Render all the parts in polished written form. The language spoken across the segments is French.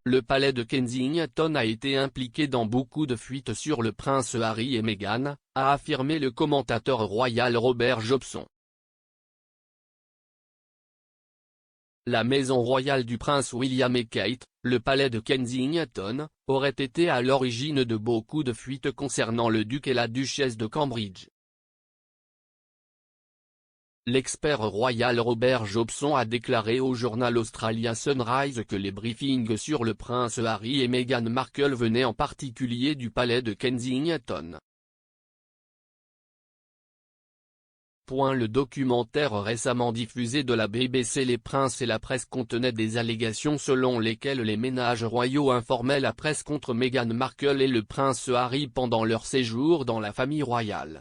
Le palais de Kensington a été impliqué dans beaucoup de fuites sur le prince Harry et Meghan, a affirmé le commentateur royal Robert Jobson. La maison royale du prince William et Kate, le palais de Kensington, aurait été à l'origine de beaucoup de fuites concernant le duc et la duchesse de Cambridge. L'expert royal Robert Jobson a déclaré au journal australien Sunrise que les briefings sur le prince Harry et Meghan Markle venaient en particulier du palais de Kensington. Le documentaire récemment diffusé de la BBC Les Princes et la Presse contenait des allégations selon lesquelles les ménages royaux informaient la presse contre Meghan Markle et le prince Harry pendant leur séjour dans la famille royale.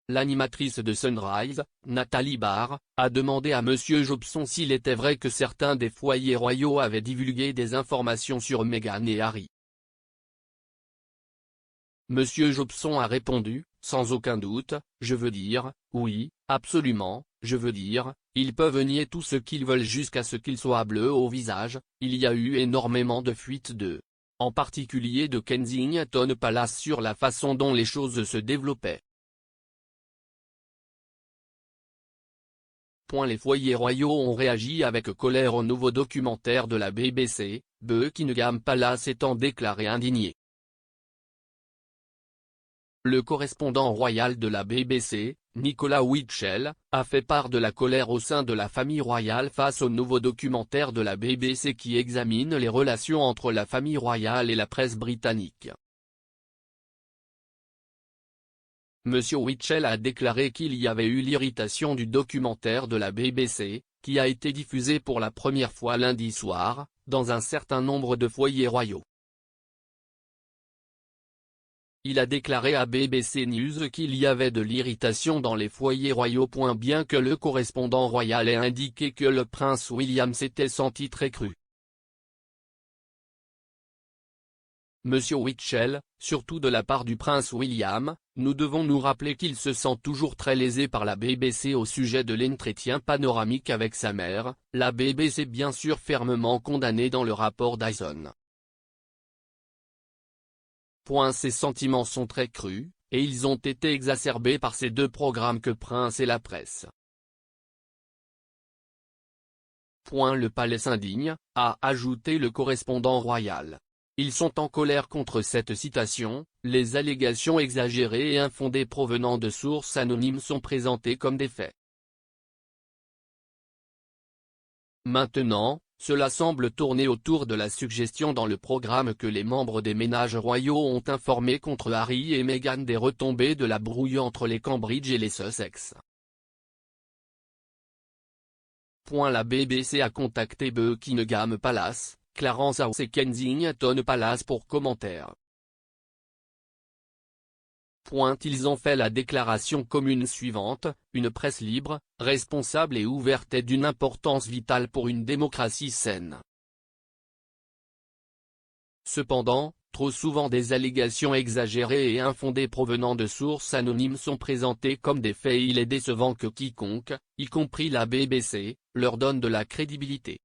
L'animatrice de Sunrise, Nathalie Barr, a demandé à Monsieur Jobson s'il était vrai que certains des foyers royaux avaient divulgué des informations sur Meghan et Harry. Monsieur Jobson a répondu, sans aucun doute, je veux dire, oui, absolument, je veux dire, ils peuvent nier tout ce qu'ils veulent jusqu'à ce qu'ils soient bleus au visage, il y a eu énormément de fuites en particulier de Kensington Palace sur la façon dont les choses se développaient. Les foyers royaux ont réagi avec colère au nouveau documentaire de la BBC, Buckingham Palace étant déclaré indigné. Le correspondant royal de la BBC, Nicolas Witchell, a fait part de la colère au sein de la famille royale face au nouveau documentaire de la BBC qui examine les relations entre la famille royale et la presse britannique. Monsieur Witchell a déclaré qu'il y avait eu l'irritation du documentaire de la BBC, qui a été diffusé pour la première fois lundi soir, dans un certain nombre de foyers royaux. Il a déclaré à BBC News qu'il y avait de l'irritation dans les foyers royaux. Bien que le correspondant royal ait indiqué que le prince William s'était senti très cru. Monsieur Witchell, surtout de la part du prince William, nous devons nous rappeler qu'il se sent toujours très lésé par la BBC au sujet de l'entretien panoramique avec sa mère, la BBC bien sûr fermement condamnée dans le rapport Dyson. Ces sentiments sont très crus, et ils ont été exacerbés par ces deux programmes que Prince et la presse. Le palais s'indigne, a ajouté le correspondant royal. Ils sont en colère contre cette citation, les allégations exagérées et infondées provenant de sources anonymes sont présentées comme des faits. Maintenant, cela semble tourner autour de la suggestion dans le programme que les membres des ménages royaux ont informé contre Harry et Meghan des retombées de la brouille entre les Cambridge et les Sussex. La BBC a contacté Buckingham Palace, Clarence House et Kensington Palace pour commentaires. Ils ont fait la déclaration commune suivante, une presse libre, responsable et ouverte est d'une importance vitale pour une démocratie saine. Cependant, trop souvent des allégations exagérées et infondées provenant de sources anonymes sont présentées comme des faits et il est décevant que quiconque, y compris la BBC, leur donne de la crédibilité.